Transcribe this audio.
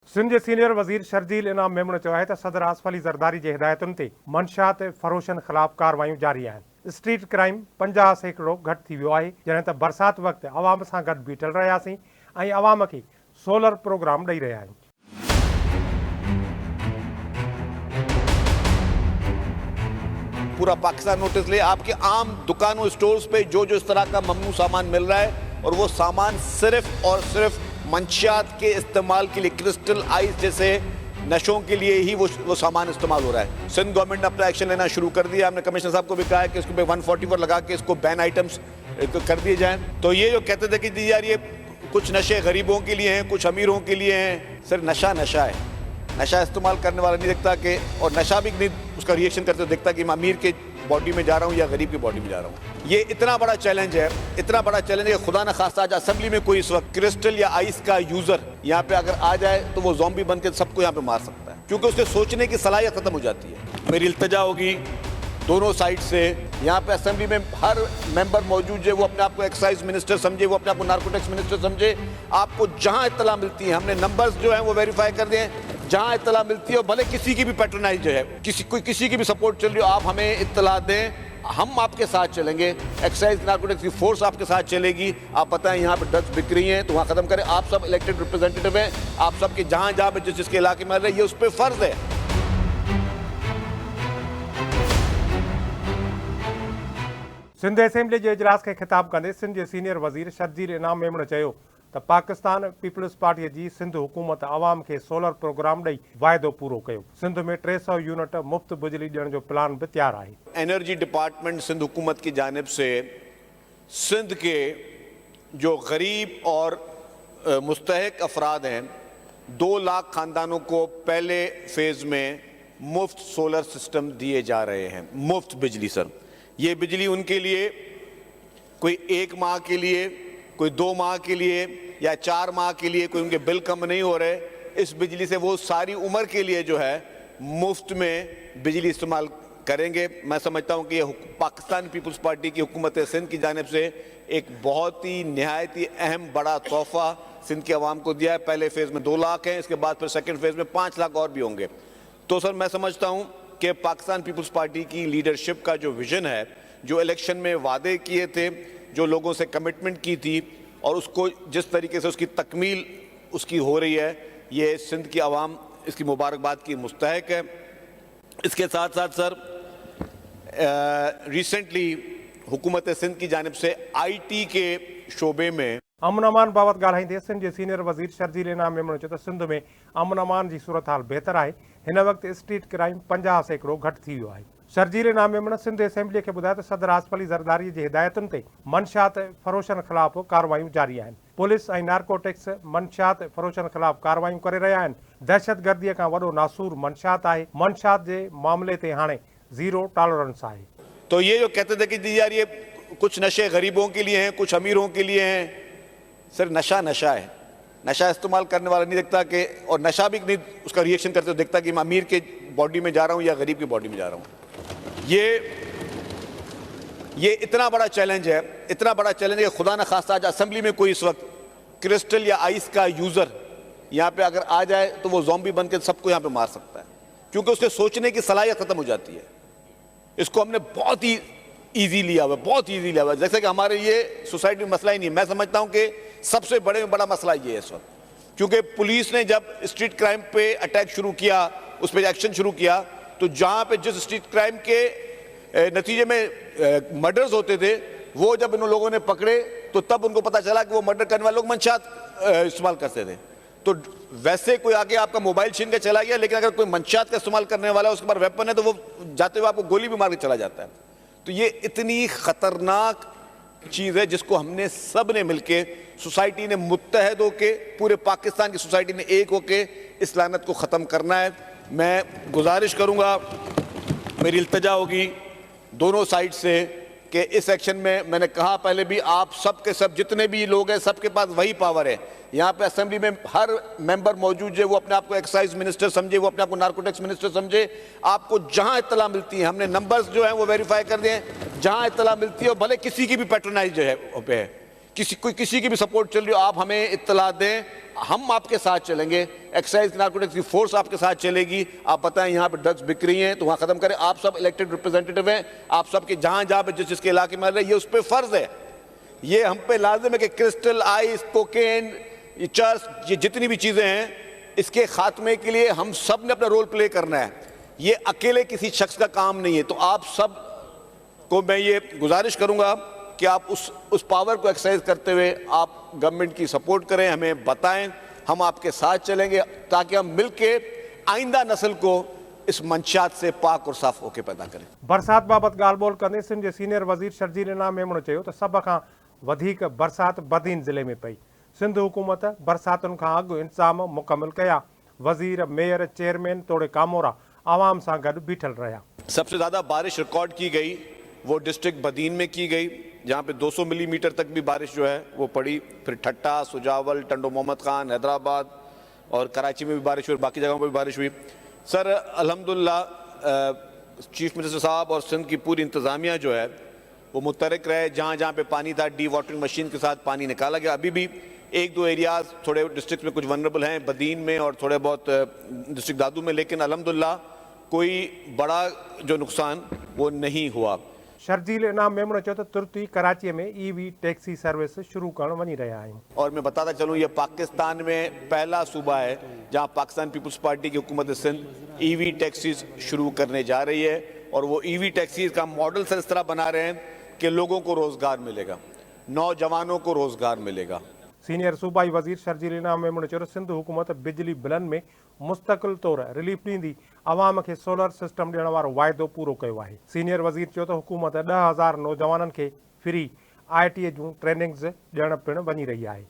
सिंध जे senior वज़ीर शर्जील इनाम मेमण चयो आहे त सदर आसिफ अली ज़रदारी जे हिदायतुनि ते मंशात फ़रोशनि ख़िलाफ़ कार्रवायूं जारी आहिनि। स्ट्रीट क्राइम 50% घटि थी वियो आहे, जॾहिं त बरसाति वक़्तु अवाम सां गॾु बीठल रहियासीं ऐं अवाम खे सोलर प्रोग्राम ॾेई रहिया आहियूं। पूरा पाकिस्तान नोटिस ले, आपके आम दुकानों स्टोर्स पे जो इस तरह का ममनू सामान मिल रहा है और वो सामान सिर्फ और सिर्फ मंशियात के इस्तेमाल के लिए, क्रिस्टल आइस जैसे नशों के लिए ही वो सामान इस्तेमाल हो रहा है। सिंध गवर्नमेंट ने अपना एक्शन लेना शुरू कर दिया। हमने कमिश्नर साहब को भी कहा है कि इसको पे 144 लगा के इसको बैन आइटम्स कर दिए जाएं। तो ये जो कहते थे कि यार ये कुछ नशे गरीबों के लिए हैं, कुछ अमीरों के लिए हैं, सिर्फ नशा है। नशा इस्तेमाल करने वाला नहीं दिखता कि, और नशा भी नहीं उसका रिएक्शन करते हुए दिखता कि मैं अमीर के बॉडी में जा रहा हूँ या गरीब की बॉडी में जा रहा हूँ। ये इतना बड़ा चैलेंज है, इतना बड़ा चैलेंज है। खुदा न खास्ता आज असेंबली में कोई इस वक्त क्रिस्टल या आइस का यूजर यहाँ पे अगर आ जाए तो वो ज़ॉम्बी बन के सबको यहाँ पे मार सकता है, क्योंकि उसके सोचने की सलाहियत खत्म हो जाती है। मेरी इल्तिजा होगी दोनों साइड से, यहाँ पे असेंबली में हर मेंबर मौजूद है, वो अपने आप को एक्साइज मिनिस्टर समझे, वो अपने आप को नार्कोटिक्स मिनिस्टर समझे। आपको जहाँ इत्तला मिलती है, हमने नंबर्स जो है वो वेरीफाई कर दिए, जहाँ इत्तला मिलती है, भले किसी की भी पैट्रोनाइज जो है, किसी की भी सपोर्ट चल रही हो, आप हमें इत्तला दें, हम आपके साथ चलेंगे। एक्साइज नार्कोटिक्स की फोर्स आपके साथ चलेगी। आप बताएं यहाँ पे ड्रग्स बिक रही हैं तो वहाँ खत्म करें। आप सब इलेक्टेड रिप्रेजेंटेटिव हैं, आप सबके जहाँ जहाँ पे जिसके इलाके में रहे, ये उस पर फर्ज है। सिंध असेंबली जे इजलास खे ख़िताब कंदे सिंध जे सीनियर वज़ीर शर्जील इनाम मेमण चयो त पाकिस्तान पीपल्स पार्टीअ जी सिंध हुकूमत अवाम खे सोलर प्रोग्राम ॾेई वाइदो पूरो कयो। सिंध में 300 यूनिट मुफ़्त बिजली ॾियण जो प्लान भी तैयार आहे। एनर्जी डिपार्टमेंट सिंध हुकूमत की जानिब से सिंध के जो गरीब और मुस्तहिक अफराद हैं, 2 लाख ख़ानदानों को पहले फेज़ में मुफ्त सोलर सिस्टम दिए जा रहे हैं। मुफ्त बिजली सर, ये बिजली उनके लिए कोई 1 माह के लिए, कोई 2 माह के लिए या 4 माह के लिए, कोई उनके बिल कम नहीं हो रहे। इस बिजली से वो सारी उम्र के लिए जो है मुफ्त में बिजली इस्तेमाल करेंगे। मैं समझता हूँ कि ये पाकिस्तान पीपल्स पार्टी की हुकूमत सिंध की जानिब से एक बहुत ही नहायत ही अहम बड़ा तोहफा सिंध के अवाम को दिया है। पहले फेज़ में 2 लाख हैं, इसके बाद फिर सेकेंड फेज़ में 5 लाख और भी होंगे। तो सर मैं समझता हूँ कि पाकिस्तान पीपल्स पार्टी की लीडरशिप का जो विजन है, जो इलेक्शन में वादे किए थे, जो लोगों से कमिटमेंट की थी, और उसको जिस तरीके से उसकी तकमील उसकी हो रही है, ये सिंध की आवाम इसकी मुबारकबाद की मुस्तहिक है। इसके साथ साथ सर रिसेंटली हुकूमत सिंध की जानिब से IT के शोबे में अमन अमान बाबति ॻाल्हाईंदे सिंध जे सीनियर वज़ीर शर्जील इनाम मेमण चयो त सिंध में अमन अमान जी सूरत हाल बहितर आहे। हिन वक़्तु स्ट्रीट क्राइम 50% घटि थी वियो आहे। शर्जील इनाम मेमण सिंध असेंबली खे ॿुधायो त सदर आसिफ अली ज़रदारी जे हिदायतुनि ते मंशात फ़रोशनि ख़िलाफ़ कार्रवायूं जारी आहिनि। पुलिस ऐं नार्कोटिक्स मंशात फ़रोशनि ख़िलाफ़ कार्रवायूं करे रहिया आहिनि। दहशतगर्दीअ खां वॾो नासूर मंशात आहे। मंशात जे मामले ते हाणे 0 टॉलरेंस आहे। तो ये जो कहते थे कि यार ये कुछ नशे गरीबों के लिए हैं, कुछ अमीरों के लिए हैं, सिर्फ नशा है। नशा इस्तेमाल करने वाला नहीं दिखता कि, और नशा भी नहीं उसका रिएक्शन करते हुए दिखता कि मैं अमीर के बॉडी में जा रहा हूँ या गरीब की बॉडी में जा रहा हूँ। ये इतना बड़ा चैलेंज है, इतना बड़ा चैलेंज है। खुदा न खास्ता आज असेंबली में कोई इस वक्त क्रिस्टल या आइस का यूजर यहाँ पे अगर आ जाए तो वो ज़ॉम्बी बन के सबको यहाँ पे मार सकता है, क्योंकि उसके सोचने की सलाहियत खत्म हो जाती है। इसको हमने बहुत ही ईजी लिया हुआ, बहुत ईजी लिया हुआ। जैसे कि हमारे ये सोसाइटी में मसला ही नहीं है। मैं समझता हूँ कि सबसे बड़े में बड़ा मसला ये है इस वक्त, क्योंकि पुलिस ने जब स्ट्रीट क्राइम पे अटैक शुरू किया, उस पर एक्शन शुरू किया, तो जहाँ पे जिस स्ट्रीट क्राइम के नतीजे में मर्डर्स होते थे, वो जब इन लोगों ने पकड़े तो तब उनको पता चला कि वो मर्डर करने वाले लोग मंशात इस्तेमाल करते थे। तो वैसे कोई आके आपका मोबाइल छीन के चला गया, लेकिन अगर कोई मंशात का इस्तेमाल करने वाला है, उसके पास वेपन है, तो वो जाते हुए आपको गोली भी मार के चला जाता है। तो ये इतनी खतरनाक चीज़ है जिसको हमने सब ने मिलके, सोसाइटी ने मुत्तहद होके, पूरे पाकिस्तान की सोसाइटी ने एक होके इस लानत को ख़त्म करना है। मैं गुजारिश करूँगा, मेरी इल्तिजा होगी दोनों साइड से कि इस एक्शन में, मैंने कहा पहले भी, आप सब के सब जितने भी लोग हैं, सबके पास वही पावर है। यहाँ पे असेंबली में हर मेंबर मौजूद है, वो अपने आप को एक्साइज मिनिस्टर समझे, वो अपने आप को नार्कोटिक्स मिनिस्टर समझे। आपको जहाँ इत्तला मिलती है, हमने नंबर्स जो हैं वो वेरीफाई कर दिए, जहाँ इत्तला मिलती है, और भले किसी की भी पैट्रोनाइज जो है पे है, किसी की भी सपोर्ट चल रही हो, आप हमें इत्तला दें, हम आपके साथ चलेंगे। एक्साइज नारकोटिक्स की फोर्स आपके साथ चलेगी। आप बताएं यहाँ पे ड्रग्स बिक रही हैं तो वहां खत्म करें। आप सब इलेक्टेड रिप्रेजेंटेटिव हैं, आप सबके जहां जहां पे जिस जिसके इलाके में रहे, ये उस पर फर्ज है, ये हम पे लाजिम है कि क्रिस्टल, आइस, कोकेन, ये चर्स, ये जितनी भी चीजें हैं, इसके खात्मे के लिए हम सब ने अपना रोल प्ले करना है। ये अकेले किसी शख्स का काम नहीं है। तो आप सब को मैं ये गुजारिश करूंगा कि आप उस पावर को एक्सरसाइज करते हुए आप गवर्नमेंट की सपोर्ट करें, हमें बताएं, हम आपके साथ चलेंगे ताकि हम मिलके आइंदा नस्ल को इस मंशात से पाक और साफ़ होकर पैदा करें। बरसात बाबत ॻाल्हि ॿोल कंदे सिंध जे सीनियर वज़ीर शर्जील इनाम मेमण चयो त सभ खां वधीक बरसात बदीन ज़िले में पई। सिंध हुकूमत बरसातुनि खां अॻु इंतज़ाम मुकमिल कया। वज़ीर, मेयर, चेयरमैन तोड़े कामोरा आवाम सां गॾु बीठल रहिया। सबसे ज़्यादा बारिश रिकॉर्ड की गई वो डिस्ट्रिक्ट बदीन में की गई, जहाँ पे 200 मिलीमीटर तक भी बारिश जो है वो पड़ी। फिर ठट्टा, सुजावल, टंडो मोहम्मद खान, हैदराबाद और कराची में भी बारिश हुई और बाकी जगहों पर भी बारिश हुई। सर अल्हम्दुलिल्लाह चीफ मिनिस्टर साहब और सिंध की पूरी इंतज़ामिया जो है वो मुतरक रहे। जहाँ जहाँ पे पानी था, डी वाटरिंग मशीन के साथ पानी निकाला गया। अभी भी एक दो एरियाज थोड़े डिस्ट्रिक्ट में कुछ वनरेबल हैं, बदीन में और थोड़े बहुत डिस्ट्रिक्ट दादू में, लेकिन अल्हम्दुलिल्लाह कोई बड़ा जो नुकसान वो नहीं हुआ। शर्जील इनाम मेमण चयो त तुर्त ई कराची में EV टैक्सी सर्विस शुरू करण वञी रहिया आहियूं। और मैं बताता चलूँ, ये पाकिस्तान में पहला सूबा है जहाँ पाकिस्तान पीपल्स पार्टी की हुकूमत सिंध EV टैक्सीज शुरू करने जा रही है। और वो EV टैक्सीज का मॉडल सर इस तरह बना रहे हैं कि लोगों को रोज़गार मिलेगा, नौजवानों को रोज़गार मिलेगा। सीनियर सूबाई वज़ीर शर्जील इनाम मेमण चयो त सिंध हुकूमत बिजली बिलनि में मुस्तक़िल तौर रिलीफ ॾींदी, अवाम खे सोलर सिस्टम ॾियण वारो वाइदो पूरो कयो आहे। सीनियर वज़ीर चयो त हुकूमत 10,000 नौजवाननि खे फ्री ITI जूं ट्रेनिंग्स ॾियण पिणु वञी रही आहे।